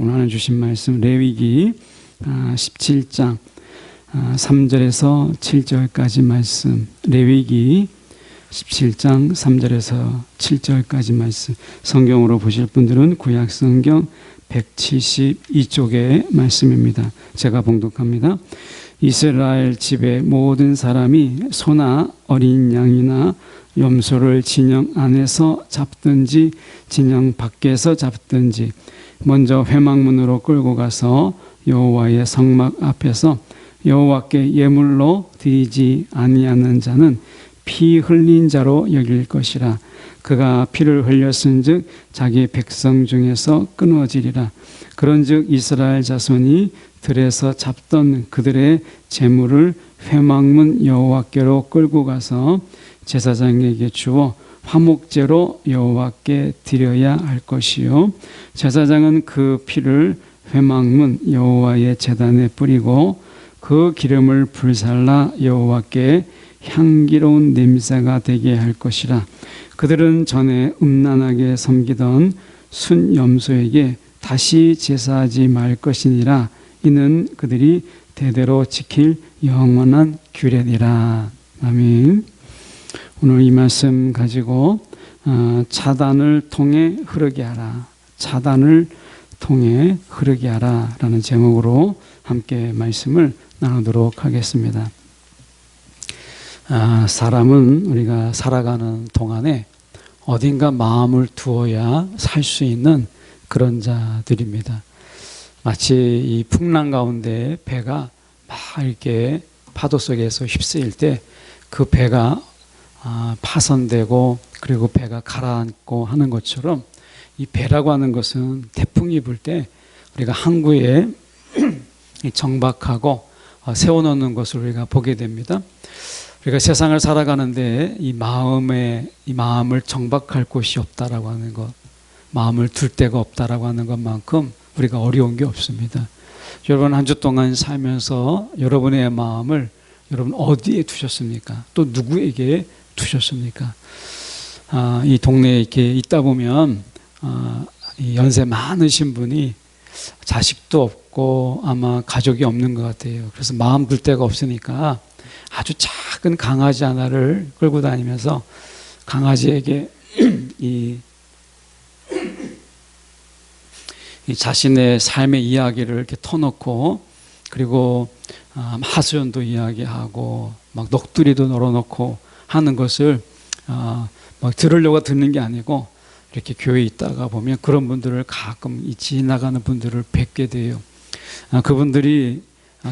오늘 하나 주신 말씀 레위기 17장 3절에서 7절까지 말씀, 레위기 17장 3절에서 7절까지 말씀, 성경으로 보실 분들은 구약성경 172쪽의 말씀입니다. 제가 봉독합니다. 이스라엘 집의 모든 사람이 소나 어린 양이나 염소를 진영 안에서 잡든지 진영 밖에서 잡든지 먼저 회막문으로 끌고 가서 여호와의 성막 앞에서 여호와께 예물로 드리지 아니하는 자는 피 흘린 자로 여길 것이라. 그가 피를 흘렸은즉 자기 백성 중에서 끊어지리라. 그런즉 이스라엘 자손이 들에서 잡던 그들의 제물을 회막문 여호와께로 끌고 가서 제사장에게 주어 화목제로 여호와께 드려야 할 것이요, 제사장은 그 피를 회막문 여호와의 제단에 뿌리고 그 기름을 불살라 여호와께 향기로운 냄새가 되게 할 것이라. 그들은 전에 음란하게 섬기던 순염소에게 다시 제사하지 말 것이니라. 이는 그들이 대대로 지킬 영원한 규례니라. 아멘. 오늘 이 말씀 가지고 차단을 통해 흐르게 하라, 차단을 통해 흐르게 하라 라는 제목으로 함께 말씀을 나누도록 하겠습니다. 사람은 우리가 살아가는 동안에 어딘가 마음을 두어야 살 수 있는 그런 자들입니다. 마치 이 풍랑 가운데 배가 막 이렇게 파도 속에서 휩쓸릴 때 그 배가 파손되고 그리고 배가 가라앉고 하는 것처럼, 이 배라고 하는 것은 태풍이 불 때 우리가 항구에 정박하고 세워놓는 것을 우리가 보게 됩니다. 우리가 세상을 살아가는데 이 마음을 정박할 곳이 없다라고 하는 것, 마음을 둘 데가 없다라고 하는 것만큼 우리가 어려운 게 없습니다. 여러분 한 주 동안 살면서 여러분의 마음을 여러분 어디에 두셨습니까? 또 누구에게 두셨습니까? 이 동네에 이렇게 있다 보면 이 연세 많으신 분이 자식도 없고 아마 가족이 없는 것 같아요. 그래서 마음 둘 데가 없으니까 아주 작은 강아지 하나를 끌고 다니면서 강아지에게 이 자신의 삶의 이야기를 이렇게 터놓고, 그리고 하소연도 이야기하고 막 넋두리도 널어놓고 하는 것을 막 들으려고 듣는 게 아니고, 이렇게 교회에 있다가 보면 그런 분들을 가끔 지나가는 분들을 뵙게 돼요. 그분들이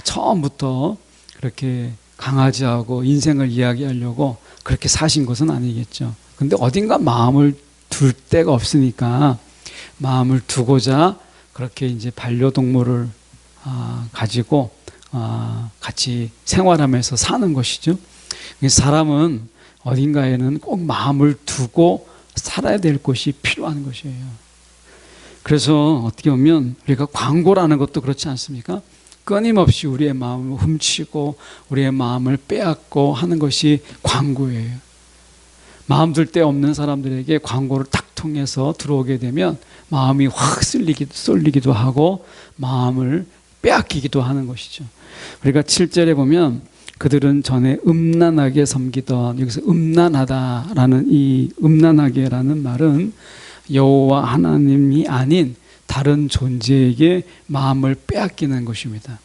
처음부터 그렇게 강아지하고 인생을 이야기하려고 그렇게 사신 것은 아니겠죠. 근데 어딘가 마음을 둘 데가 없으니까 마음을 두고자 그렇게 이제 반려동물을 가지고 같이 생활하면서 사는 것이죠. 사람은 어딘가에는 꼭 마음을 두고 살아야 될 곳이 필요한 것이에요. 그래서 어떻게 보면 우리가 광고라는 것도 그렇지 않습니까? 끊임없이 우리의 마음을 훔치고 우리의 마음을 빼앗고 하는 것이 광고예요. 마음 둘 데 없는 사람들에게 광고를 딱 통해서 들어오게 되면 마음이 확 쏠리기도 하고 마음을 빼앗기기도 하는 것이죠. 우리가 7절에 보면 그들은 전에 음란하게 섬기던, 여기서 음란하다라는 이 음란하게라는 말은 여호와 하나님이 아닌 다른 존재에게 마음을 빼앗기는 것입니다.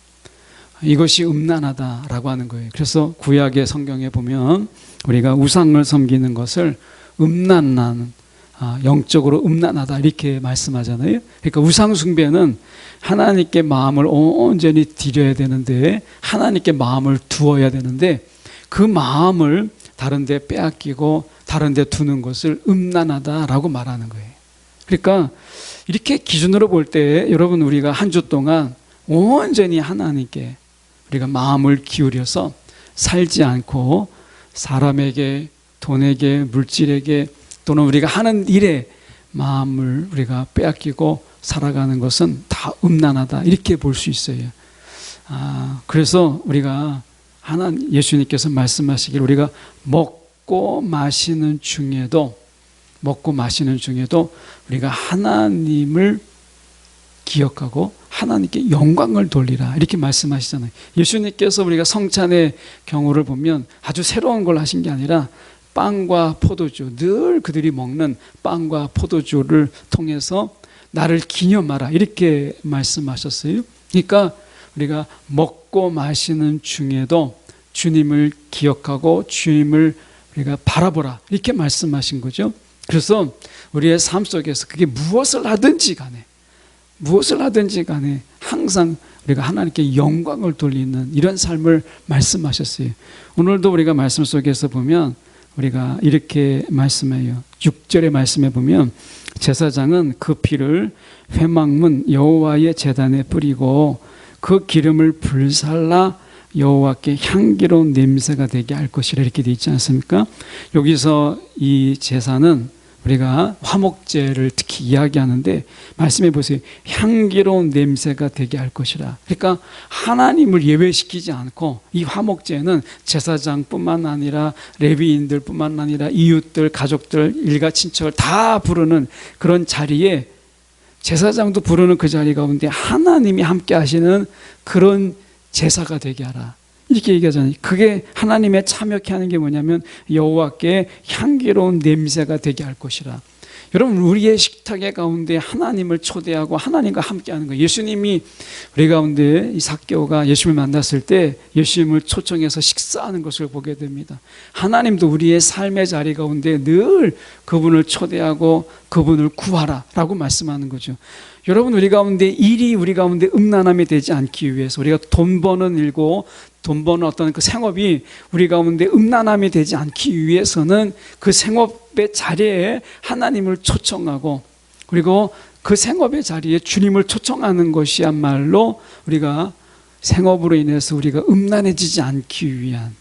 이것이 음란하다라고 하는 거예요. 그래서 구약의 성경에 보면 우리가 우상을 섬기는 것을 음란한, 영적으로 음란하다 이렇게 말씀하잖아요. 그러니까 우상 숭배는 하나님께 마음을 온전히 드려야 되는데, 하나님께 마음을 두어야 되는데 그 마음을 다른 데 빼앗기고 다른 데 두는 것을 음란하다라고 말하는 거예요. 그러니까 이렇게 기준으로 볼 때 여러분, 우리가 한 주 동안 온전히 하나님께 우리가 마음을 기울여서 살지 않고 사람에게, 돈에게, 물질에게, 또는 우리가 하는 일에 마음을 우리가 빼앗기고 살아가는 것은 다 음란하다 이렇게 볼 수 있어요. 그래서 우리가 예수님께서 말씀하시길, 우리가 먹고 마시는 중에도 우리가 하나님을 기억하고 하나님께 영광을 돌리라 이렇게 말씀하시잖아요. 예수님께서 우리가 성찬의 경우를 보면 아주 새로운 걸 하신 게 아니라 빵과 포도주, 늘 그들이 먹는 빵과 포도주를 통해서 나를 기념하라 이렇게 말씀하셨어요. 그러니까 우리가 먹고 마시는 중에도 주님을 기억하고 주님을 우리가 바라보라 이렇게 말씀하신 거죠. 그래서 우리의 삶 속에서 그게 무엇을 하든지 간에 항상 우리가 하나님께 영광을 돌리는 이런 삶을 말씀하셨어요. 오늘도 우리가 말씀 속에서 보면 우리가 이렇게 말씀해요. 6절의 말씀에 보면 제사장은 그 피를 회막문 여호와의 제단에 뿌리고 그 기름을 불살라 여호와께 향기로운 냄새가 되게 할 것이라 이렇게 되어 있지 않습니까? 여기서 이 제사는 우리가 화목제를 특히 이야기하는데 말씀해 보세요. 향기로운 냄새가 되게 할 것이라. 그러니까 하나님을 예외시키지 않고 이 화목제는 제사장뿐만 아니라 레위인들뿐만 아니라 이웃들, 가족들, 일가 친척을 다 부르는 그런 자리에 제사장도 부르는 그 자리 가운데 하나님이 함께 하시는 그런 제사가 되게 하라. 이렇게 얘기하잖아요. 그게 하나님의 참여케 하는 게 뭐냐면 여호와께 향기로운 냄새가 되게 할 것이라. 여러분 우리의 식탁의 가운데 하나님을 초대하고 하나님과 함께하는 거예요. 예수님이 우리 가운데 이 삭개오가 예수님을 만났을 때 예수님을 초청해서 식사하는 것을 보게 됩니다. 하나님도 우리의 삶의 자리 가운데 늘 그분을 초대하고 그분을 구하라 라고 말씀하는 거죠. 여러분 우리 가운데 일이 우리 가운데 음란함이 되지 않기 위해서 우리가 돈 버는 일고 돈 버는 어떤 그 생업이 우리 가운데 음란함이 되지 않기 위해서는 그 생업의 자리에 하나님을 초청하고 그리고 그 생업의 자리에 주님을 초청하는 것이야말로 우리가 생업으로 인해서 우리가 음란해지지 않기 위한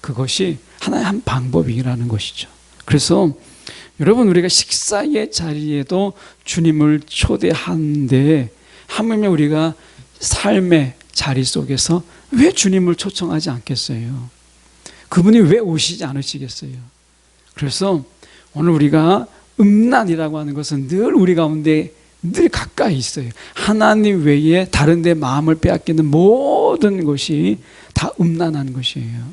그것이 하나의 한 방법이라는 것이죠. 그래서 여러분 우리가 식사의 자리에도 주님을 초대하는데 하물며 우리가 삶의 자리 속에서 왜 주님을 초청하지 않겠어요? 그분이 왜 오시지 않으시겠어요? 그래서 오늘 우리가 음란이라고 하는 것은 늘 우리 가운데 늘 가까이 있어요. 하나님 외에 다른 데 마음을 빼앗기는 모든 것이 다 음란한 것이에요.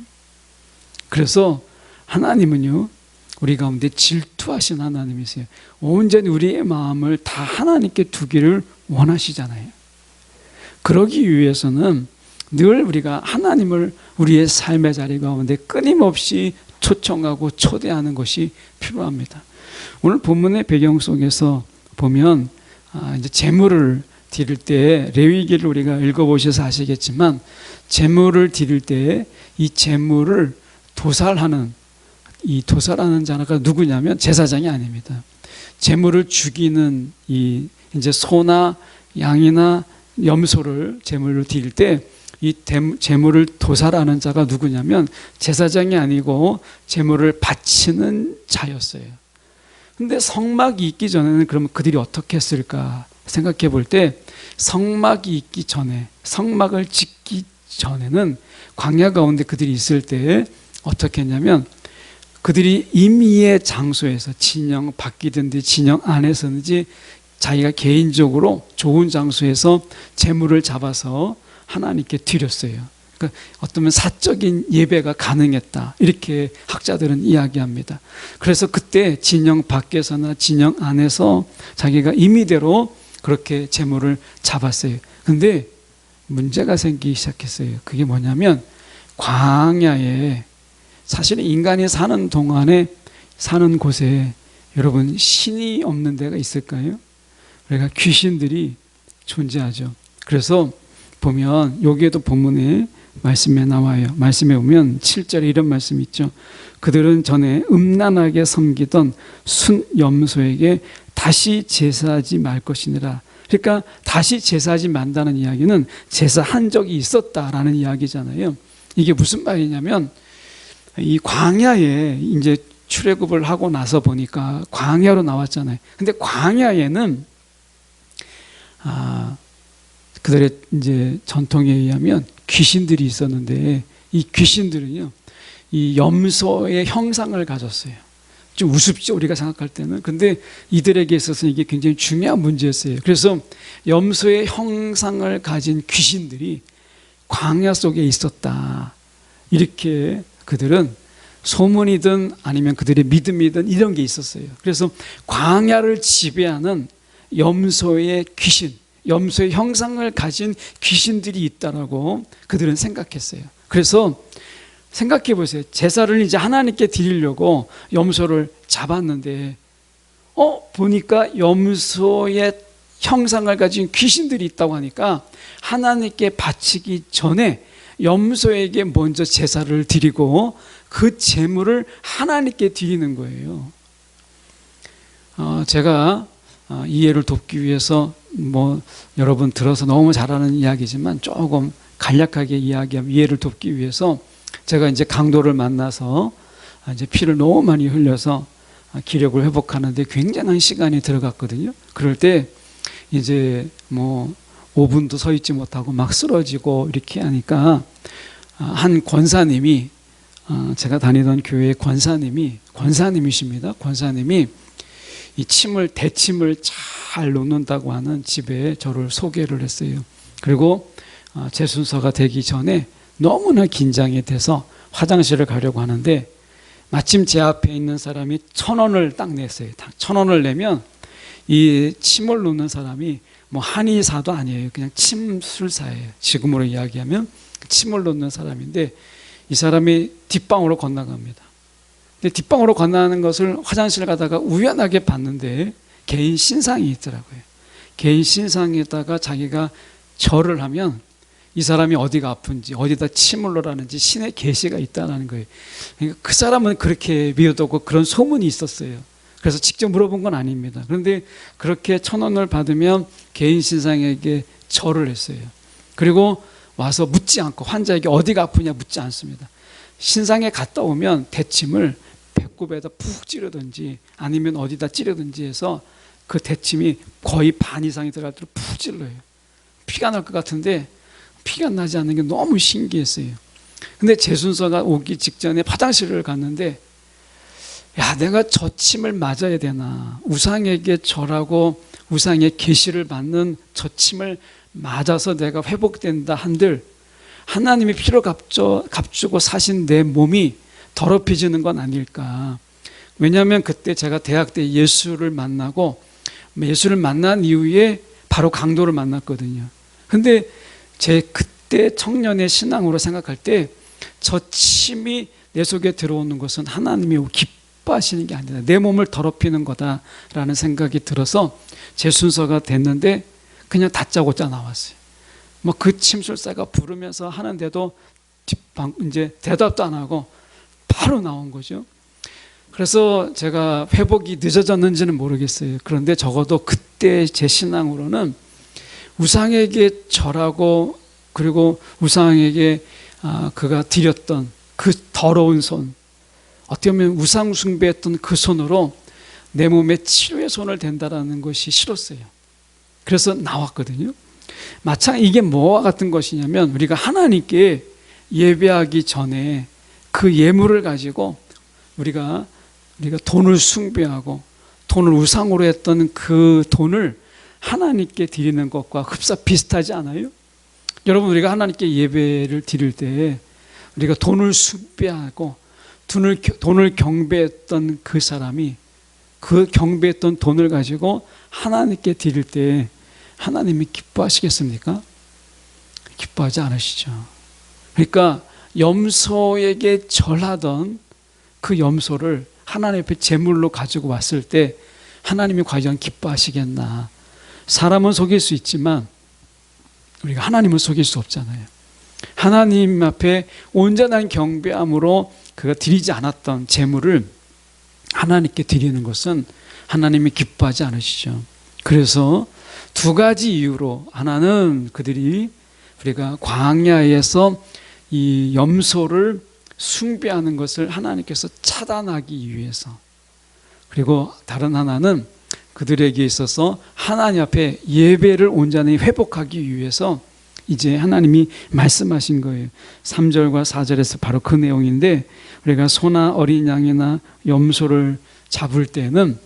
그래서 하나님은요 우리 가운데 질투하신 하나님이세요. 온전히 우리의 마음을 다 하나님께 두기를 원하시잖아요. 그러기 위해서는 늘 우리가 하나님을 우리의 삶의 자리 가운데 끊임없이 초청하고 초대하는 것이 필요합니다. 오늘 본문의 배경 속에서 보면 이제 제물을 드릴 때 레위기를 우리가 읽어보셔서 아시겠지만 제물을 드릴 때 이 제물을 도살하는 이 도살하는 자가 누구냐면 제사장이 아닙니다. 제물을 죽이는 이 이제 소나 양이나 염소를 제물로 드릴 때 이 제물을 도살하는 자가 누구냐면 제사장이 아니고 제물을 바치는 자였어요. 근데 성막이 있기 전에는 그러면 그들이 어떻게 했을까 생각해 볼 때 성막이 있기 전에 성막을 짓기 전에는 광야 가운데 그들이 있을 때 어떻게 했냐면 그들이 임의의 장소에서 진영 밖이든지 진영 안에서든지 자기가 개인적으로 좋은 장소에서 제물을 잡아서 하나님께 드렸어요. 그러니까 어쩌면 사적인 예배가 가능했다 이렇게 학자들은 이야기합니다. 그래서 그때 진영 밖에서나 진영 안에서 자기가 임의대로 그렇게 제물을 잡았어요. 근데 문제가 생기기 시작했어요. 그게 뭐냐면 광야에 사실 인간이 사는 동안에 사는 곳에 여러분 신이 없는 데가 있을까요? 그러니까 귀신들이 존재하죠. 그래서 보면 여기에도 본문에 말씀에 나와요. 말씀에 보면 7절에 이런 말씀이 있죠. 그들은 전에 음란하게 섬기던 순염소에게 다시 제사하지 말 것이니라. 그러니까 다시 제사하지 말다는 이야기는 제사한 적이 있었다라는 이야기잖아요. 이게 무슨 말이냐면 이 광야에 이제 출애굽을 하고 나서 보니까 광야로 나왔잖아요. 근데 광야에는 그들의 이제 전통에 의하면 귀신들이 있었는데 이 귀신들은요 이 염소의 형상을 가졌어요. 좀 우습죠, 우리가 생각할 때는. 근데 이들에게 있어서는 이게 굉장히 중요한 문제였어요. 그래서 염소의 형상을 가진 귀신들이 광야 속에 있었다, 이렇게 그들은 소문이든 아니면 그들의 믿음이든 이런 게 있었어요. 그래서 광야를 지배하는 염소의 귀신, 염소의 형상을 가진 귀신들이 있다라고 그들은 생각했어요. 그래서 생각해 보세요. 제사를 이제 하나님께 드리려고 염소를 잡았는데 보니까 염소의 형상을 가진 귀신들이 있다고 하니까 하나님께 바치기 전에 염소에게 먼저 제사를 드리고 그 제물을 하나님께 드리는 거예요. 제가 이해를 돕기 위해서 여러분 들어서 너무 잘 아는 이야기지만 조금 간략하게 이야기하면 이해를 돕기 위해서 제가 이제 강도를 만나서 이제 피를 너무 많이 흘려서 기력을 회복하는데 굉장한 시간이 들어갔거든요. 그럴 때 이제 5분도 서 있지 못하고 막 쓰러지고 이렇게 하니까 한 권사님이, 제가 다니던 교회의 권사님이십니다. 권사님이 이 대침을 잘 놓는다고 하는 집에 저를 소개를 했어요. 그리고 제 순서가 되기 전에 너무나 긴장이 돼서 화장실을 가려고 하는데 마침 제 앞에 있는 사람이 1,000원을 딱 냈어요. 1,000원을 내면 이 침을 놓는 사람이 한의사도 아니에요. 그냥 침술사예요. 지금으로 이야기하면 침을 놓는 사람인데 이 사람이 뒷방으로 건너갑니다. 근데 뒷방으로 건너가는 것을 화장실 가다가 우연하게 봤는데 개인 신상이 있더라고요. 개인 신상에다가 자기가 절을 하면 이 사람이 어디가 아픈지, 어디다 침을 놓으라는지 신의 계시가 있다는 거예요. 그러니까 그 사람은 그렇게 믿었고 그런 소문이 있었어요. 그래서 직접 물어본 건 아닙니다. 그런데 그렇게 1,000원을 받으면 개인 신상에게 절을 했어요. 그리고 와서 묻지 않고, 환자에게 어디가 아프냐 묻지 않습니다. 신상에 갔다 오면 대침을 배꼽에다 푹 찌르든지 아니면 어디다 찌르든지 해서 그 대침이 거의 반 이상이 들어갈 때로 푹 찔러요. 피가 날 것 같은데 피가 나지 않는 게 너무 신기했어요. 근데 제 순서가 오기 직전에 화장실을 갔는데 내가 저 침을 맞아야 되나, 우상에게 절하고 우상의 계시를 받는 저 침을 맞아서 내가 회복된다 한들 하나님이 피로 값주고 사신 내 몸이 더럽혀지는 건 아닐까. 왜냐하면 그때 제가 대학 때 예수를 만난 이후에 바로 강도를 만났거든요. 근데 제 그때 청년의 신앙으로 생각할 때 저 침이 내 속에 들어오는 것은 하나님이 기뻐하시는 게 아니다, 내 몸을 더럽히는 거다라는 생각이 들어서 제 순서가 됐는데 그냥 다짜고짜 나왔어요. 그 침술사가 부르면서 하는데도 이제 대답도 안 하고 바로 나온 거죠. 그래서 제가 회복이 늦어졌는지는 모르겠어요. 그런데 적어도 그때 제 신앙으로는 우상에게 절하고 그리고 우상에게 그가 드렸던 그 더러운 손, 어떻게 보면 우상 숭배했던 그 손으로 내 몸에 치료의 손을 댄다라는 것이 싫었어요. 그래서 나왔거든요. 마찬가지 이게 뭐와 같은 것이냐면 우리가 하나님께 예배하기 전에 그 예물을 가지고 우리가 돈을 숭배하고 돈을 우상으로 했던 그 돈을 하나님께 드리는 것과 흡사 비슷하지 않아요? 여러분, 우리가 하나님께 예배를 드릴 때 우리가 돈을 숭배하고 돈을 경배했던 그 사람이 그 경배했던 돈을 가지고 하나님께 드릴 때 하나님이 기뻐하시겠습니까? 기뻐하지 않으시죠. 그러니까 염소에게 절하던 그 염소를 하나님 앞에 제물로 가지고 왔을 때 하나님이 과연 기뻐하시겠나. 사람은 속일 수 있지만 우리가 하나님은 속일 수 없잖아요. 하나님 앞에 온전한 경배함으로 그가 드리지 않았던 제물을 하나님께 드리는 것은 하나님이 기뻐하지 않으시죠. 그래서 두 가지 이유로, 하나는 우리가 광야에서 이 염소를 숭배하는 것을 하나님께서 차단하기 위해서, 그리고 다른 하나는 그들에게 있어서 하나님 앞에 예배를 온전히 회복하기 위해서 이제 하나님이 말씀하신 거예요. 3절과 4절에서 바로 그 내용인데, 우리가 소나 어린 양이나 염소를 잡을 때는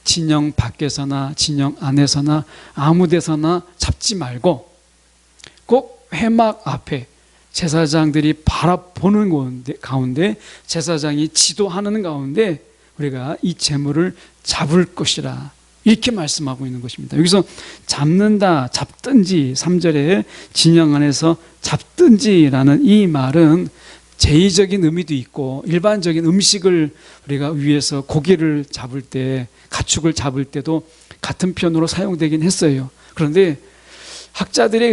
진영 밖에서나 진영 안에서나 아무 데서나 잡지 말고 꼭 회막 앞에 제사장들이 바라보는 가운데 제사장이 지도하는 가운데 우리가 이 제물을 잡을 것이라 이렇게 말씀하고 있는 것입니다. 여기서 잡는다, 잡든지 3절에 진영 안에서 잡든지라는 이 말은 제의적인 의미도 있고 일반적인 음식을 우리가 위해서 고기를 잡을 때 가축을 잡을 때도 같은 표현으로 사용되긴 했어요. 그런데 학자들에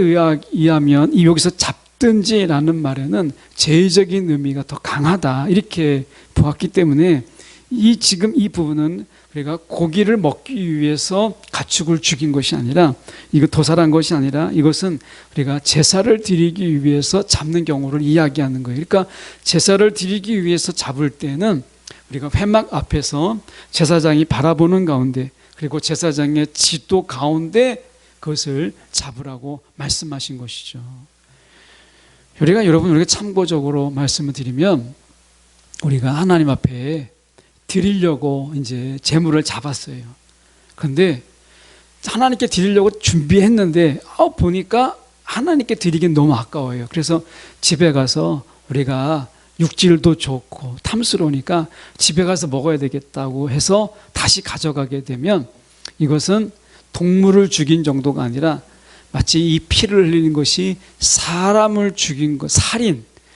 의하면 이 여기서 잡든지라는 말에는 제의적인 의미가 더 강하다 이렇게 보았기 때문에 지금 이 부분은 우리가 고기를 먹기 위해서 가축을 죽인 것이 아니라 이거 도살한 것이 아니라 이것은 우리가 제사를 드리기 위해서 잡는 경우를 이야기하는 거예요. 그러니까 제사를 드리기 위해서 잡을 때는 우리가 회막 앞에서 제사장이 바라보는 가운데 그리고 제사장의 지도 가운데 그것을 잡으라고 말씀하신 것이죠. 우리가 참고적으로 말씀을 드리면 우리가 하나님 앞에 드리려고 이제 제물을 잡았어요. 그런데 하나님께 드리려고 준비했는데 보니까 하나님께 드리긴 너무 아까워요. 그래서 집에 가서 우리가 육질도 좋고 탐스러우니까 집에 가서 먹어야 되겠다고 해서 다시 가져가게 되면 이것은 동물을 죽인 정도가 아니라 마치 이 피를 흘리는 것이 사람을 죽인 것,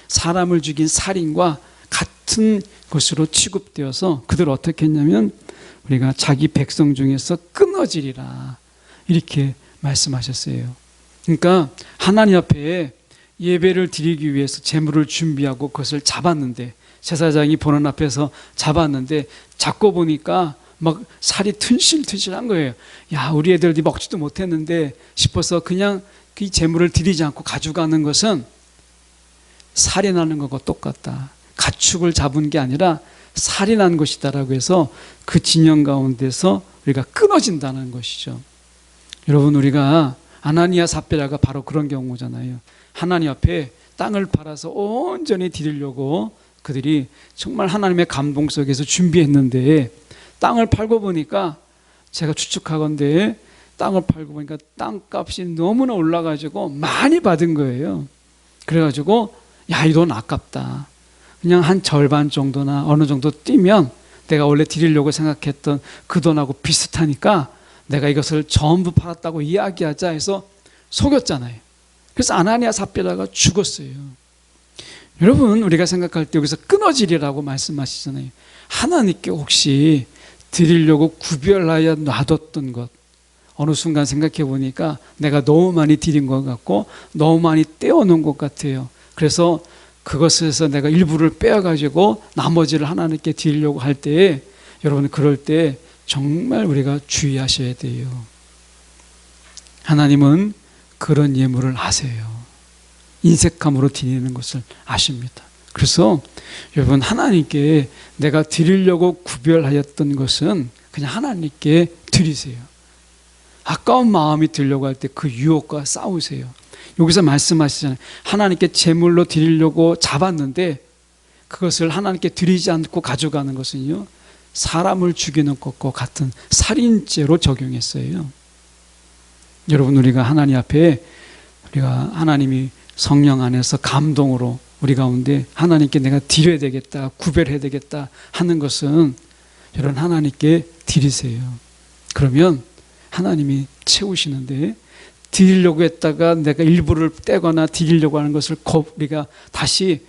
사람을 죽인 살인과 같은 것으로 취급되어서 그들 어떻게 했냐면 우리가 자기 백성 중에서 끊어지리라 이렇게 말씀하셨어요. 그러니까 하나님 앞에 예배를 드리기 위해서 제물을 준비하고 그것을 잡았는데 제사장이 보는 앞에서 잡았는데 잡고 보니까 막 살이 튼실튼실한 거예요. 야, 우리 애들이 먹지도 못했는데 싶어서 그냥 그 제물을 드리지 않고 가져가는 것은 살인하는 것과 똑같다. 가축을 잡은 게 아니라 살인한 것이다라고 해서 그 진영 가운데서 우리가 끊어진다는 것이죠. 여러분, 우리가 아나니아 삽비라가 바로 그런 경우잖아요. 하나님 앞에 땅을 팔아서 온전히 드리려고 그들이 정말 하나님의 감동 속에서 준비했는데 땅을 팔고 보니까 제가 추측하건대 땅을 팔고 보니까 땅값이 너무나 올라가지고 많이 받은 거예요. 그래가지고 야, 이 돈 아깝다. 그냥 한 절반 정도나 어느 정도 뛰면 내가 원래 드리려고 생각했던 그 돈하고 비슷하니까 내가 이것을 전부 팔았다고 이야기하자 해서 속였잖아요. 그래서 아나니아 삽비라가 죽었어요. 여러분, 우리가 생각할 때 여기서 끊어지리라고 말씀하시잖아요. 하나님께 혹시 드리려고 구별하여 놔뒀던 것 어느 순간 생각해 보니까 내가 너무 많이 드린 것 같고 너무 많이 떼어놓은 것 같아요. 그래서 그것에서 내가 일부를 빼어가지고 나머지를 하나님께 드리려고 할 때에 여러분, 그럴 때 정말 우리가 주의하셔야 돼요. 하나님은 그런 예물을 아세요. 인색함으로 드리는 것을 아십니다. 그래서 여러분, 하나님께 내가 드리려고 구별하였던 것은 그냥 하나님께 드리세요. 아까운 마음이 들려고 할 때 그 유혹과 싸우세요. 여기서 말씀하시잖아요. 하나님께 제물로 드리려고 잡았는데 그것을 하나님께 드리지 않고 가져가는 것은요, 사람을 죽이는 것과 같은 살인죄로 적용했어요. 여러분, 우리가 하나님 앞에 우리가 하나님이 성령 안에서 감동으로 우리 가운데 하나님께 내가 드려야 되겠다, 구별해야 되겠다 하는 것은 여러분, 하나님께 드리세요. 그러면 하나님이 채우시는데 드리려고 했다가 내가 일부를 떼거나 드리려고 하는 것을 우리가 다시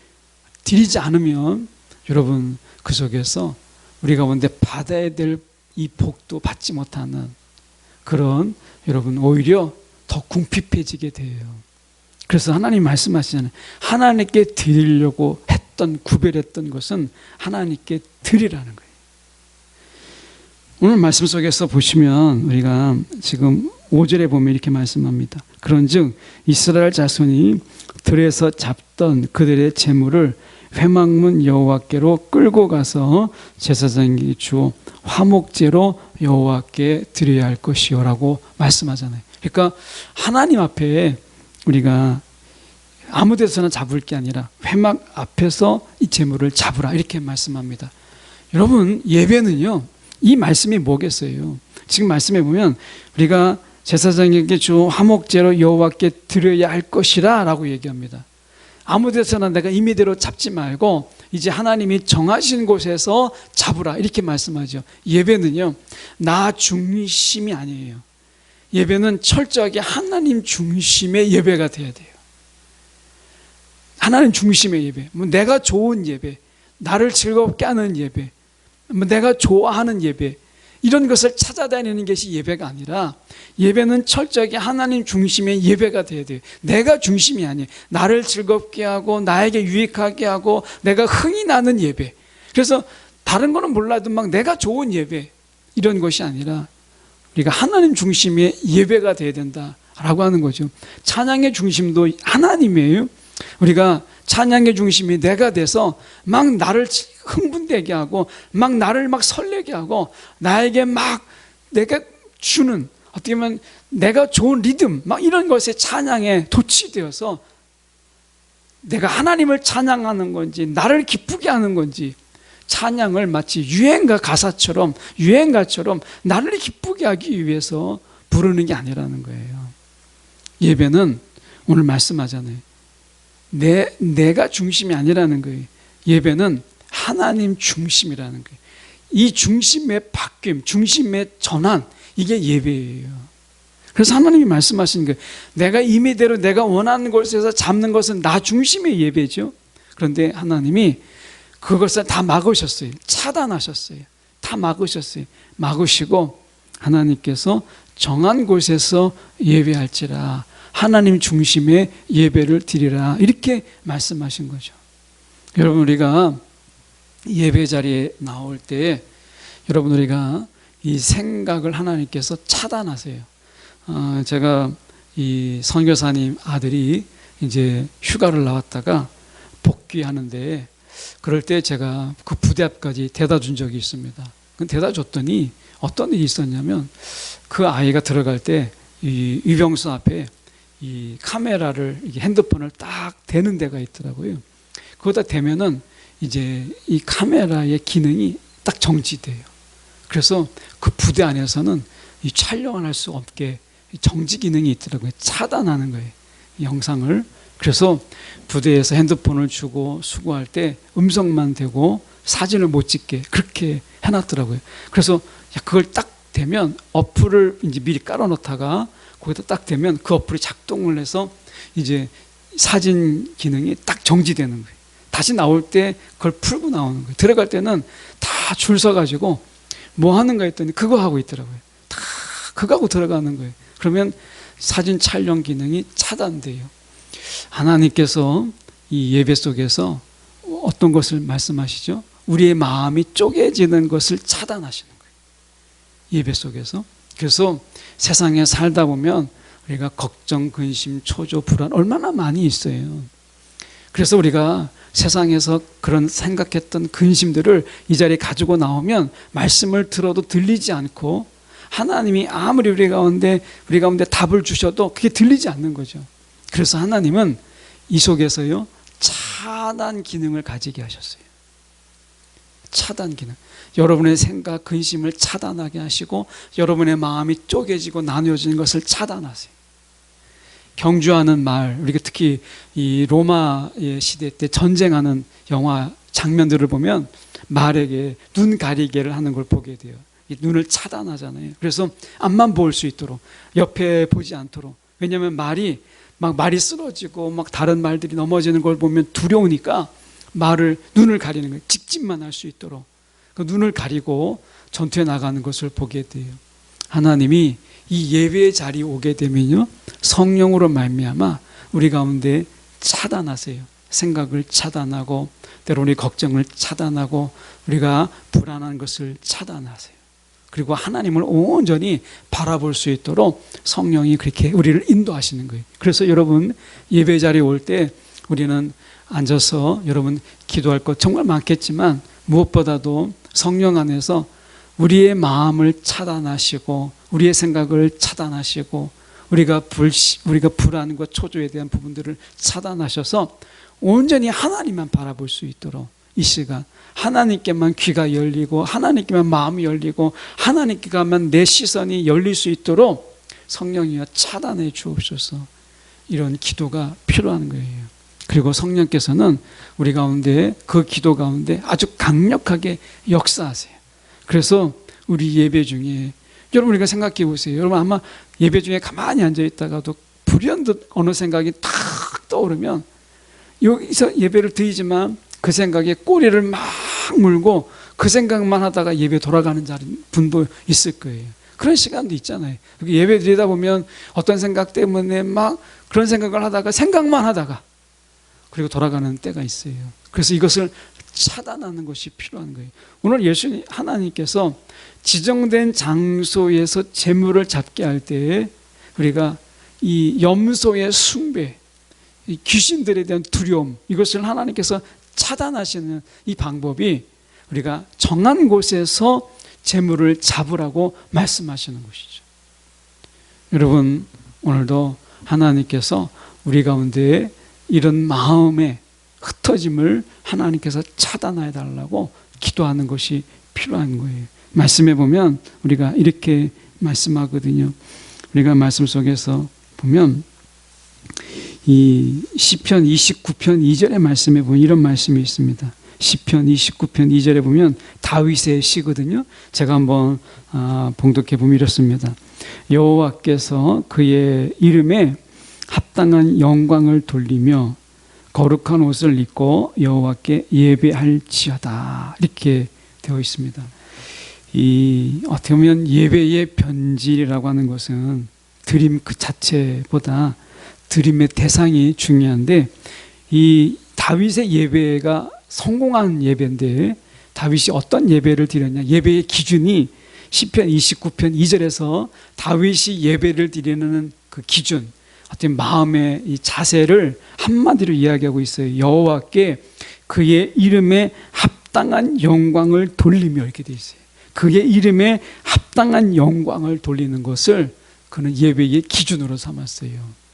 드리지 않으면 여러분, 그 속에서 우리 가운데 받아야 될 이 복도 받지 못하는 그런 여러분, 오히려 더 궁핍해지게 돼요. 그래서 하나님 말씀하시잖아요. 하나님께 드리려고 했던, 구별했던 것은 하나님께 드리라는 거예요. 오늘 말씀 속에서 보시면 우리가 지금 5절에 보면 이렇게 말씀합니다. 그런즉 이스라엘 자손이 들에서 잡던 그들의 제물을 회막문 여호와께로 끌고 가서 제사장에게 주어 화목제로 여호와께 드려야 할 것이요라고 말씀하잖아요. 그러니까 하나님 앞에 우리가 아무 데서나 잡을 게 아니라 회막 앞에서 이 제물을 잡으라 이렇게 말씀합니다. 여러분, 예배는요, 이 말씀이 뭐겠어요? 지금 말씀해 보면 우리가 제사장에게 주 화목제로 여호와께 드려야 할 것이라 라고 얘기합니다. 아무 데서나 내가 임의대로 잡지 말고 이제 하나님이 정하신 곳에서 잡으라 이렇게 말씀하죠. 예배는요, 나 중심이 아니에요. 예배는 철저하게 하나님 중심의 예배가 돼야 돼요. 하나님 중심의 예배, 뭐 내가 좋은 예배, 나를 즐겁게 하는 예배, 뭐 내가 좋아하는 예배, 이런 것을 찾아다니는 것이 예배가 아니라 예배는 철저하게 하나님 중심의 예배가 돼야 돼요. 내가 중심이 아니에요. 나를 즐겁게 하고 나에게 유익하게 하고 내가 흥이 나는 예배. 그래서 다른 거는 몰라도 막 내가 좋은 예배, 이런 것이 아니라 우리가 하나님 중심의 예배가 돼야 된다라고 하는 거죠. 찬양의 중심도 하나님이에요. 우리가 찬양의 중심이 내가 돼서 막 나를 흥분되게 하고 막 나를 막 설레게 하고 나에게 막 내가 주는 어떻게 보면 내가 좋은 리듬 막 이런 것에 찬양에 도취되어서 내가 하나님을 찬양하는 건지 나를 기쁘게 하는 건지, 찬양을 마치 유행가 가사처럼 유행가처럼 나를 기쁘게 하기 위해서 부르는 게 아니라는 거예요. 예배는 오늘 말씀하잖아요. 내가 중심이 아니라는 거예요. 예배는 하나님 중심이라는 거예요. 이 중심의 바뀜, 중심의 전환, 이게 예배예요. 그래서 하나님이 말씀하시는 거예요. 내가 임의대로 내가 원하는 곳에서 잡는 것은 나 중심의 예배죠. 그런데 하나님이 그것을 다 막으셨어요. 차단하셨어요. 다 막으셨어요. 막으시고 하나님께서 정한 곳에서 예배할지라, 하나님 중심의 예배를 드리라, 이렇게 말씀하신 거죠. 여러분, 우리가 예배 자리에 나올 때 여러분, 우리가 이 생각을 하나님께서 차단하세요. 제가 이 선교사님 아들이 이제 휴가를 나왔다가 복귀하는데, 그럴 때 제가 그 부대 앞까지 데려다 준 적이 있습니다. 데려다 줬더니 어떤 일이 있었냐면, 그 아이가 들어갈 때 이 위병소 앞에 이 카메라를, 핸드폰을 딱 대는 데가 있더라고요. 그거다 대면은 이제 이 카메라의 기능이 딱 정지돼요. 그래서 그 부대 안에서는 이 촬영을 할 수 없게 정지 기능이 있더라고요. 차단하는 거예요, 이 영상을. 그래서 부대에서 핸드폰을 주고 수고할 때 음성만 되고 사진을 못 찍게 그렇게 해놨더라고요. 그래서 그걸 딱 되면 어플을 이제 미리 깔아놓다가 거기다 딱 되면 그 어플이 작동을 해서 이제 사진 기능이 딱 정지되는 거예요. 다시 나올 때 그걸 풀고 나오는 거예요. 들어갈 때는 다 줄 서가지고 뭐 하는가 했더니 그거 하고 있더라고요. 다 그거 하고 들어가는 거예요. 그러면 사진 촬영 기능이 차단돼요. 하나님께서 이 예배 속에서 어떤 것을 말씀하시죠? 우리의 마음이 쪼개지는 것을 차단하시는 거예요, 예배 속에서. 그래서 세상에 살다 보면 우리가 걱정, 근심, 초조, 불안 얼마나 많이 있어요. 그래서 우리가 세상에서 그런 생각했던 근심들을 이 자리에 가지고 나오면 말씀을 들어도 들리지 않고, 하나님이 아무리 우리 가운데 답을 주셔도 그게 들리지 않는 거죠. 그래서 하나님은 이 속에서요, 차단 기능을 가지게 하셨어요. 차단 기능. 여러분의 생각, 근심을 차단하게 하시고 여러분의 마음이 쪼개지고 나누어지는 것을 차단하세요. 경주하는 말, 우리가 특히 이 로마의 시대 때 전쟁하는 영화 장면들을 보면 말에게 눈 가리개를 하는 걸 보게 돼요. 이 눈을 차단하잖아요. 그래서 앞만 볼 수 있도록, 옆에 보지 않도록. 왜냐하면 말이 쓰러지고 막 다른 말들이 넘어지는 걸 보면 두려우니까 눈을 가리는 거예요. 직진만 할 수 있도록 그 눈을 가리고 전투에 나가는 것을 보게 돼요. 하나님이 이 예배의 자리에 오게 되면요, 성령으로 말미암아 우리 가운데 차단하세요. 생각을 차단하고, 때로는 우리 걱정을 차단하고, 우리가 불안한 것을 차단하세요. 그리고 하나님을 온전히 바라볼 수 있도록 성령이 그렇게 우리를 인도하시는 거예요. 그래서 여러분, 예배 자리에 올 때 우리는 앉아서 여러분 기도할 것 정말 많겠지만, 무엇보다도 성령 안에서 우리의 마음을 차단하시고 우리의 생각을 차단하시고 우리가 불안과 초조에 대한 부분들을 차단하셔서 온전히 하나님만 바라볼 수 있도록 이 시간 하나님께만 귀가 열리고 하나님께만 마음이 열리고 하나님께만 내 시선이 열릴 수 있도록 성령이여 차단해 주옵소서. 이런 기도가 필요한 거예요. 그리고 성령께서는 우리 가운데 그 기도 가운데 아주 강력하게 역사하세요. 그래서 우리 예배 중에 여러분 우리가 생각해 보세요. 여러분 아마 예배 중에 가만히 앉아 있다가도 불현듯 어느 생각이 탁 떠오르면 여기서 예배를 드리지만 그 생각에 꼬리를 막 물고 그 생각만 하다가 예배 돌아가는 분도 있을 거예요. 그런 시간도 있잖아요. 예배 드리다 보면 어떤 생각 때문에 막 그런 생각을 하다가 생각만 하다가 그리고 돌아가는 때가 있어요. 그래서 이것을 차단하는 것이 필요한 거예요. 오늘 예수님 하나님께서 지정된 장소에서 제물을 잡게 할 때에 우리가 이 염소의 숭배, 이 귀신들에 대한 두려움, 이것을 하나님께서 차단하시는 이 방법이 우리가 정한 곳에서 제물을 잡으라고 말씀하시는 것이죠. 여러분 오늘도 하나님께서 우리 가운데 이런 마음의 흩어짐을 하나님께서 차단해 달라고 기도하는 것이 필요한 거예요. 말씀해 보면 우리가 이렇게 말씀하거든요. 우리가 말씀 속에서 보면 이 시편 29편 2절의 말씀에 보면 이런 말씀이 있습니다. 시편 29편 2절에 보면 다윗의 시거든요. 제가 한번 봉독해 보면 이렇습니다. 여호와께서 그의 이름에 합당한 영광을 돌리며 거룩한 옷을 입고 여호와께 예배할지어다. 이렇게 되어 있습니다. 이 어떻게 보면 예배의 변질이라고 하는 것은 드림 그 자체보다 드림의 대상이 중요한데 이 다윗의 예배가 성공한 예배인데 다윗이 어떤 예배를 드렸냐? 예배의 기준이 시편 29편 2절에서 다윗이 예배를 드리는 그 기준, 어떤 마음의 이 자세를 한마디로 이야기하고 있어요. 여호와께 그의 이름에 합당한 영광을 돌리며 이렇게 되어 있어요. 그의 이름에 합당한 영광을 돌리는 것을 그는 예배의 기준으로 삼았어요.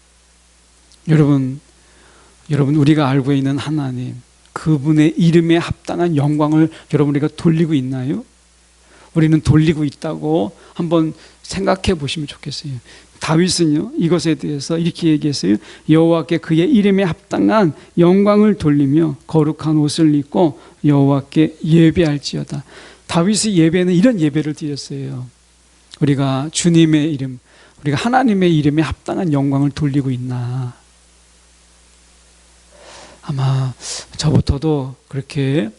여러분 우리가 알고 있는 하나님, 그분의 이름에 합당한 영광을 여러분 우리가 돌리고 있나요? 우리는 돌리고 있다고 한번 생각해 보시면 좋겠어요. 다윗은요 이것에 대해서 이렇게 얘기했어요. 여호와께 그의 이름에 합당한 영광을 돌리며 거룩한 옷을 입고 여호와께 예배할지어다. 다윗의 예배는 이런 예배를 드렸어요. 우리가 주님의 이름, 우리가 하나님의 이름에 합당한 영광을 돌리고 있나? 아마 저부터도 그렇게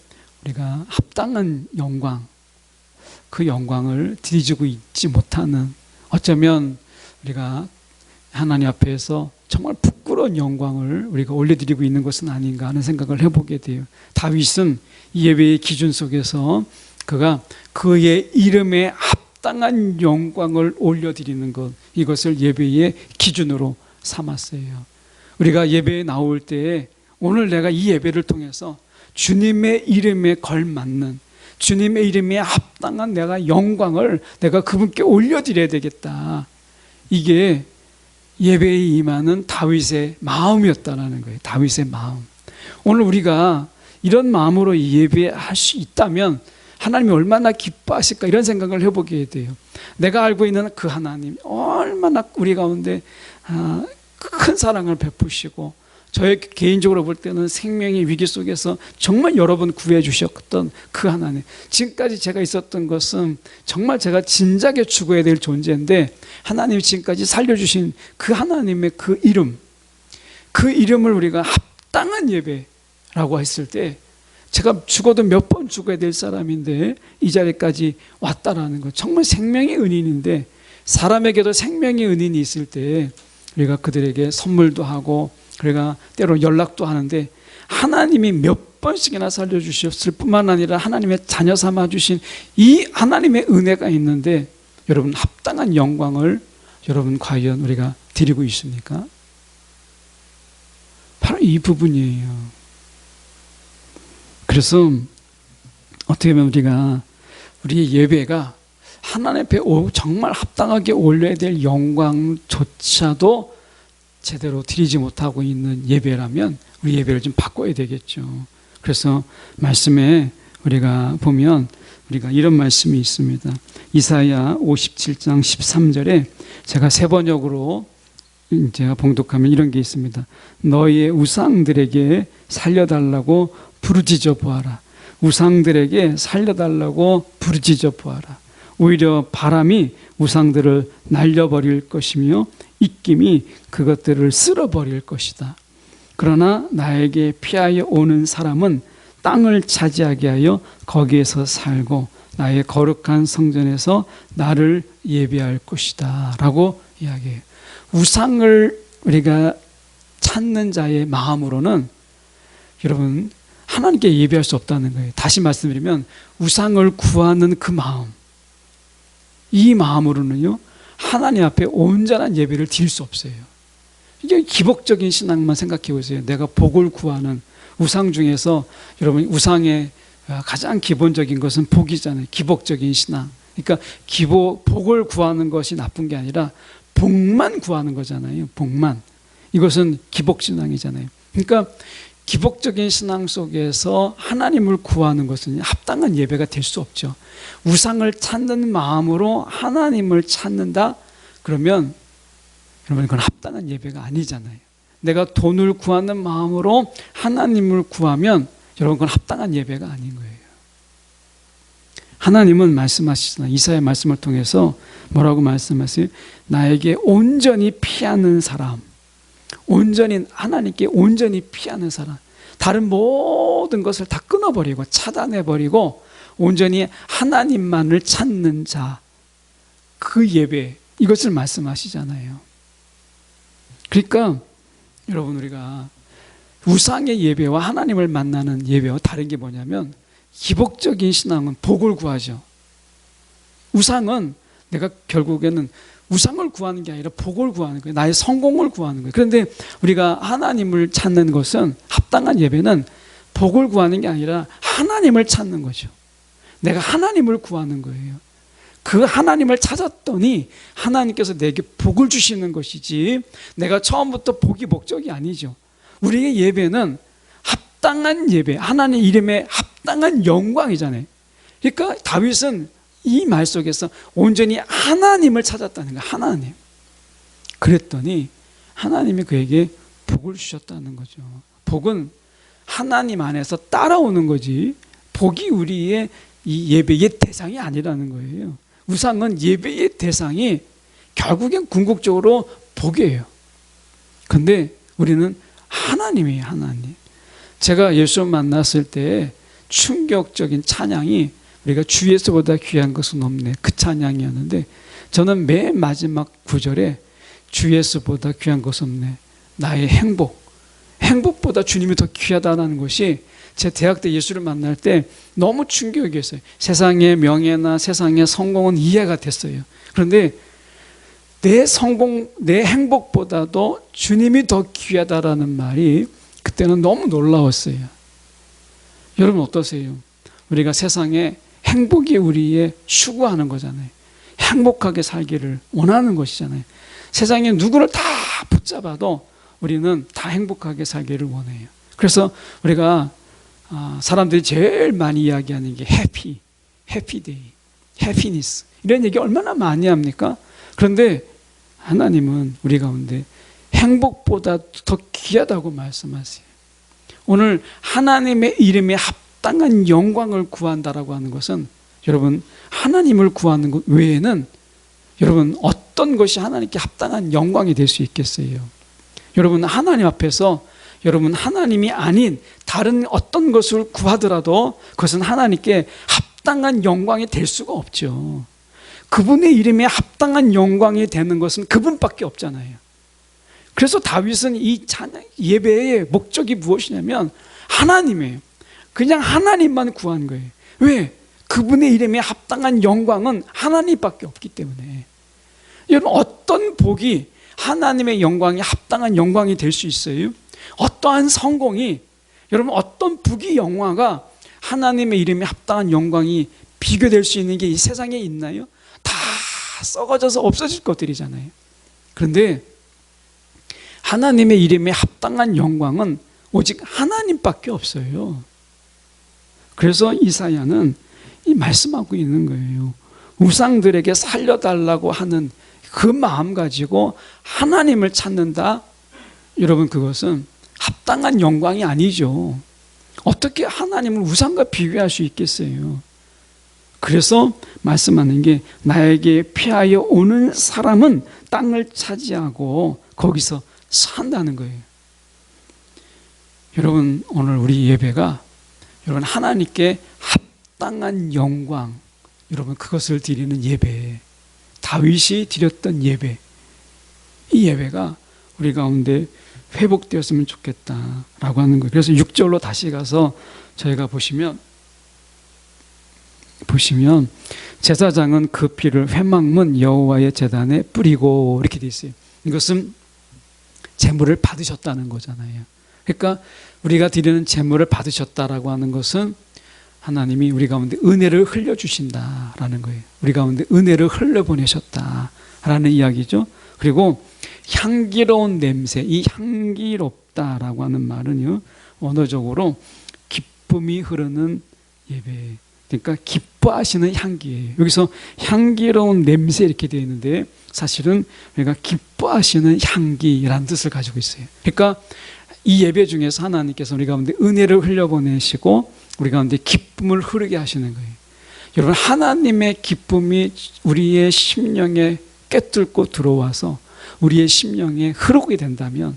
우리가 합당한 영광, 그 영광을 드리고 있지 못하는, 어쩌면 우리가 하나님 앞에서 정말 부끄러운 영광을 우리가 올려드리고 있는 것은 아닌가 하는 생각을 해보게 돼요. 다윗은 이 예배의 기준 속에서 그가 그의 이름에 합당한 영광을 올려드리는 것, 이것을 예배의 기준으로 삼았어요. 우리가 예배에 나올 때 오늘 내가 이 예배를 통해서 주님의 이름에 걸맞는, 주님의 이름에 합당한 내가 영광을 내가 그분께 올려드려야 되겠다. 이게 예배에 임하는 다윗의 마음이었다는 거예요. 다윗의 마음. 오늘 우리가 이런 마음으로 예배할 수 있다면 하나님이 얼마나 기뻐하실까, 이런 생각을 해보게 돼요. 내가 알고 있는 그 하나님 얼마나 우리 가운데 큰 사랑을 베푸시고, 저의 개인적으로 볼 때는 생명의 위기 속에서 정말 여러 번 구해 주셨던 그 하나님, 지금까지 제가 있었던 것은 정말 제가 진작에 죽어야 될 존재인데 하나님이 지금까지 살려주신 그 하나님의 그 이름, 그 이름을 우리가 합당한 예배라고 했을 때, 제가 죽어도 몇 번 죽어야 될 사람인데 이 자리까지 왔다라는 것, 정말 생명의 은인인데, 사람에게도 생명의 은인이 있을 때 우리가 그들에게 선물도 하고 우리가 때로 연락도 하는데, 하나님이 몇 번씩이나 살려주셨을 뿐만 아니라 하나님의 자녀 삼아주신 이 하나님의 은혜가 있는데, 여러분 합당한 영광을 여러분 과연 우리가 드리고 있습니까? 바로 이 부분이에요. 그래서 어떻게 보면 우리가 우리의 예배가 하나님 앞에 정말 합당하게 올려야 될 영광조차도 제대로 드리지 못하고 있는 예배라면 우리 예배를 좀 바꿔야 되겠죠. 그래서 말씀에 우리가 보면 우리가 이런 말씀이 있습니다. 이사야 57장 13절에 제가 세 번역으로 제가 봉독하면 이런 게 있습니다. 너희의 우상들에게 살려달라고 부르짖어 보아라. 우상들에게 살려달라고 부르짖어 보아라. 오히려 바람이 우상들을 날려버릴 것이며 입김이 그것들을 쓸어버릴 것이다. 그러나 나에게 피하여 오는 사람은 땅을 차지하게 하여 거기에서 살고 나의 거룩한 성전에서 나를 예배할 것이다 라고 이야기해요. 우상을 우리가 찾는 자의 마음으로는 여러분 하나님께 예배할 수 없다는 거예요. 다시 말씀드리면 우상을 구하는 그 마음, 이 마음으로는요 하나님 앞에 온전한 예배를 드릴 수 없어요. 이게 기복적인 신앙만 생각해 보세요. 내가 복을 구하는 우상 중에서 여러분 우상의 가장 기본적인 것은 복이잖아요. 기복적인 신앙. 그러니까 복을 구하는 것이 나쁜 게 아니라 복만 구하는 거잖아요. 복만. 이것은 기복신앙이잖아요. 그러니까 기복적인 신앙 속에서 하나님을 구하는 것은 합당한 예배가 될 수 없죠. 우상을 찾는 마음으로 하나님을 찾는다? 그러면 여러분 그건 합당한 예배가 아니잖아요. 내가 돈을 구하는 마음으로 하나님을 구하면 여러분 그건 합당한 예배가 아닌 거예요. 하나님은 말씀하시잖아요. 이사야 말씀을 통해서 뭐라고 말씀하세요? 나에게 온전히 피하는 사람, 온전히 하나님께 온전히 피하는 사람, 다른 모든 것을 다 끊어버리고 차단해버리고 온전히 하나님만을 찾는 자, 그 예배, 이것을 말씀하시잖아요. 그러니까 여러분 우리가 우상의 예배와 하나님을 만나는 예배와 다른 게 뭐냐면 기복적인 신앙은 복을 구하죠. 우상은 내가 결국에는 우상을 구하는 게 아니라 복을 구하는 거예요. 나의 성공을 구하는 거예요. 그런데 우리가 하나님을 찾는 것은 합당한 예배는 복을 구하는 게 아니라 하나님을 찾는 거죠. 내가 하나님을 구하는 거예요. 그 하나님을 찾았더니 하나님께서 내게 복을 주시는 것이지 내가 처음부터 복이 목적이 아니죠. 우리의 예배는 합당한 예배, 하나님 이름에 합당한 영광이잖아요. 그러니까 다윗은 이 말 속에서 온전히 하나님을 찾았다는 거예요. 하나님. 그랬더니 하나님이 그에게 복을 주셨다는 거죠. 복은 하나님 안에서 따라오는 거지 복이 우리의 이 예배의 대상이 아니라는 거예요. 우상은 예배의 대상이 결국엔 궁극적으로 복이에요. 근데 우리는 하나님이에요. 하나님. 제가 예수 만났을 때 충격적인 찬양이 우리가 주 예수보다 귀한 것은 없네, 그 찬양이었는데 저는 맨 마지막 구절에 주 예수보다 귀한 것은 없네, 나의 행복보다 주님이 더 귀하다는 것이 제 대학 때 예수를 만날 때 너무 충격이었어요. 세상의 명예나 세상의 성공은 이해가 됐어요. 그런데 내 성공, 내 행복보다도 주님이 더 귀하다라는 말이 그때는 너무 놀라웠어요. 여러분 어떠세요? 우리가 세상에 행복이 우리의 추구하는 거잖아요. 행복하게 살기를 원하는 것이잖아요. 세상에 누구를 다 붙잡아도 우리는 다 행복하게 살기를 원해요. 그래서 우리가 사람들이 제일 많이 이야기하는 게 해피데이, 해피니스 이런 얘기 얼마나 많이 합니까? 그런데 하나님은 우리 가운데 행복보다 더 귀하다고 말씀하세요. 오늘 하나님의 이름에 합당한 영광을 구한다라고 하는 것은 여러분 하나님을 구하는 것 외에는 여러분 어떤 것이 하나님께 합당한 영광이 될 수 있겠어요? 여러분 하나님 앞에서 여러분 하나님이 아닌 다른 어떤 것을 구하더라도 그것은 하나님께 합당한 영광이 될 수가 없죠. 그분의 이름에 합당한 영광이 되는 것은 그분밖에 없잖아요. 그래서 다윗은 이 예배의 목적이 무엇이냐면 하나님이에요. 그냥 하나님만 구한 거예요. 왜? 그분의 이름에 합당한 영광은 하나님밖에 없기 때문에. 여러분 어떤 복이 하나님의 영광이 합당한 영광이 될 수 있어요? 어떠한 성공이 여러분 어떤 부귀 영화가 하나님의 이름에 합당한 영광이 비교될 수 있는 게 이 세상에 있나요? 다 썩어져서 없어질 것들이잖아요. 그런데 하나님의 이름에 합당한 영광은 오직 하나님밖에 없어요. 그래서 이사야는 이 말씀하고 있는 거예요. 우상들에게 살려달라고 하는 그 마음 가지고 하나님을 찾는다. 여러분, 그것은 합당한 영광이 아니죠. 어떻게 하나님을 우상과 비교할 수 있겠어요? 그래서 말씀하는 게, 나에게 피하여 오는 사람은 땅을 차지하고 거기서 산다는 거예요. 여러분, 오늘 우리 예배가 여러분 하나님께 합당한 영광, 여러분 그것을 드리는 예배, 다윗이 드렸던 예배, 이 예배가 우리 가운데 회복되었으면 좋겠다라고 하는 거예요. 그래서 6절로 다시 가서 저희가 보시면 제사장은 그 피를 회막문 여호와의 제단에 뿌리고, 이렇게 돼 있어요. 이것은 제물을 받으셨다는 거잖아요. 그러니까 우리가 드리는 제물을 받으셨다라고 하는 것은 하나님이 우리 가운데 은혜를 흘려주신다라는 거예요. 우리 가운데 은혜를 흘려보내셨다라는 이야기죠. 그리고 향기로운 냄새, 이 향기롭다라고 하는 말은요, 언어적으로 기쁨이 흐르는 예배, 그러니까 기뻐하시는 향기예요. 여기서 향기로운 냄새 이렇게 되어 있는데, 사실은 우리가 기뻐하시는 향기라는 뜻을 가지고 있어요. 그러니까 이 예배 중에서 하나님께서 우리 가운데 은혜를 흘려보내시고 우리 가운데 기쁨을 흐르게 하시는 거예요. 여러분, 하나님의 기쁨이 우리의 심령에 꿰뚫고 들어와서 우리의 심령에 흐르게 된다면,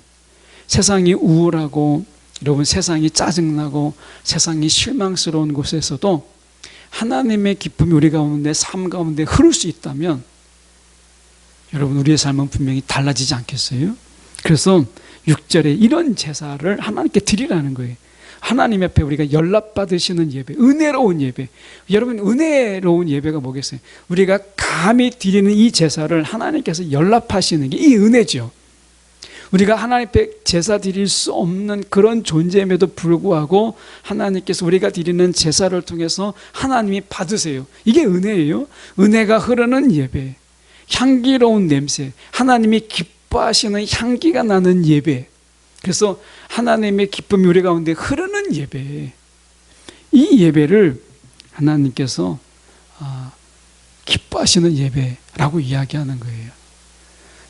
세상이 우울하고 여러분 세상이 짜증나고 세상이 실망스러운 곳에서도 하나님의 기쁨이 우리 가운데, 삶 가운데 흐를 수 있다면 여러분, 우리의 삶은 분명히 달라지지 않겠어요? 그래서 6절에 이런 제사를 하나님께 드리라는 거예요. 하나님 앞에 우리가 연락받으시는 예배, 은혜로운 예배. 여러분, 은혜로운 예배가 뭐겠어요? 우리가 감히 드리는 이 제사를 하나님께서 연락하시는 게 이 은혜죠. 우리가 하나님 앞에 제사 드릴 수 없는 그런 존재임에도 불구하고 하나님께서 우리가 드리는 제사를 통해서 하나님이 받으세요. 이게 은혜예요. 은혜가 흐르는 예배, 향기로운 냄새, 하나님이 기뻐하시는 향기가 나는 예배. 그래서 하나님의 기쁨이 우리 가운데 흐르는 예배, 이 예배를 하나님께서 기뻐하시는 예배라고 이야기하는 거예요.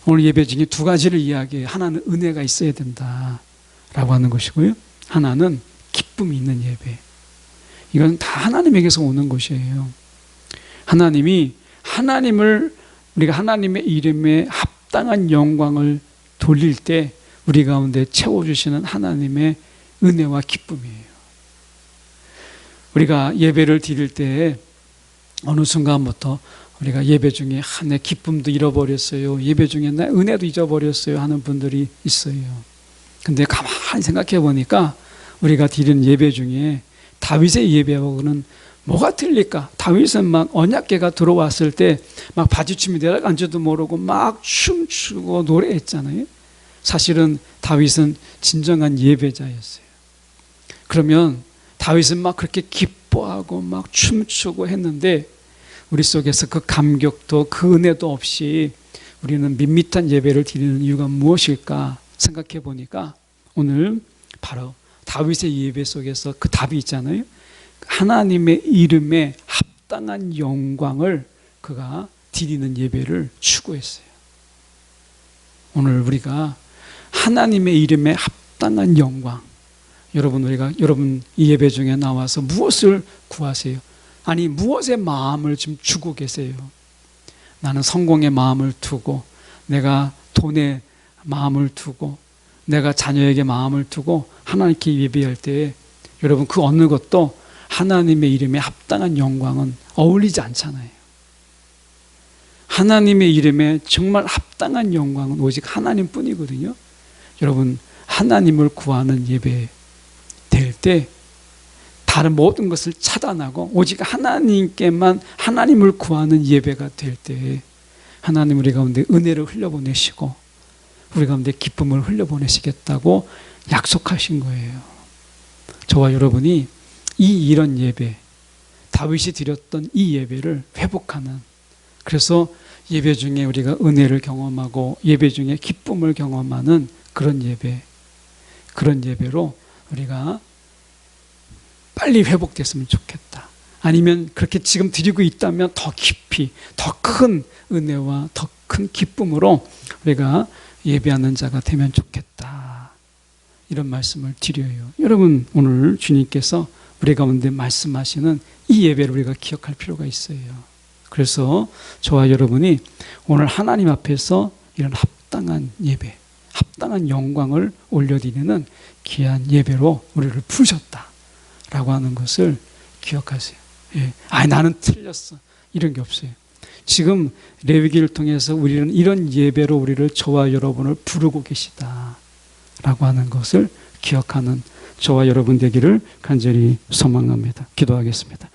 오늘 예배 중에 두 가지를 이야기해요. 하나는 은혜가 있어야 된다라고 하는 것이고요, 하나는 기쁨이 있는 예배. 이건 다 하나님에게서 오는 것이에요. 우리가 하나님의 이름에 합당한 영광을 돌릴 때 우리 가운데 채워주시는 하나님의 은혜와 기쁨이에요. 우리가 예배를 드릴 때 어느 순간부터 우리가 예배 중에 내 기쁨도 잃어버렸어요, 예배 중에 내 은혜도 잊어버렸어요 하는 분들이 있어요. 근데 가만히 생각해 보니까 우리가 드리는 예배 중에 다윗의 예배하고는 뭐가 틀릴까? 다윗은 막 언약궤가 들어왔을 때 막 바지춤이 내려간지도 모르고 막 춤추고 노래했잖아요. 사실은 다윗은 진정한 예배자였어요. 그러면 다윗은 막 그렇게 기뻐하고 막 춤추고 했는데, 우리 속에서 그 감격도 그 은혜도 없이 우리는 밋밋한 예배를 드리는 이유가 무엇일까 생각해 보니까, 오늘 바로 다윗의 예배 속에서 그 답이 있잖아요. 하나님의 이름에 합당한 영광을 그가 드리는 예배를 추구했어요. 오늘 우리가 하나님의 이름에 합당한 영광, 여러분 이 예배 중에 나와서 무엇을 구하세요? 아니, 무엇에 마음을 지금 주고 계세요? 나는 성공의 마음을 두고, 내가 돈에 마음을 두고, 내가 자녀에게 마음을 두고 하나님께 예배할 때, 여러분 그 어느 것도 하나님의 이름에 합당한 영광은 어울리지 않잖아요. 하나님의 이름에 정말 합당한 영광은 오직 하나님뿐이거든요. 여러분, 하나님을 구하는 예배 될 때 다른 모든 것을 차단하고 오직 하나님께만, 하나님을 구하는 예배가 될 때 하나님 우리 가운데 은혜를 흘려보내시고 우리 가운데 기쁨을 흘려보내시겠다고 약속하신 거예요. 저와 여러분이 이런 예배, 다윗이 드렸던 이 예배를 회복하는, 그래서 예배 중에 우리가 은혜를 경험하고 예배 중에 기쁨을 경험하는 그런 예배, 그런 예배로 우리가 빨리 회복됐으면 좋겠다. 아니면 그렇게 지금 드리고 있다면 더 깊이, 더 큰 은혜와 더 큰 기쁨으로 우리가 예배하는 자가 되면 좋겠다. 이런 말씀을 드려요. 여러분, 오늘 주님께서 우리 가운데 말씀하시는 이 예배를 우리가 기억할 필요가 있어요. 그래서 저와 여러분이 오늘 하나님 앞에서 이런 합당한 예배, 합당한 영광을 올려드리는 귀한 예배로 우리를 부르셨다라고 하는 것을 기억하세요. 예. 나는 틀렸어. 이런 게 없어요. 지금 레위기를 통해서 우리는 이런 예배로 우리를 저와 여러분을 부르고 계시다라고 하는 것을 기억하는 저와 여러분 되기를 간절히 소망합니다. 기도하겠습니다.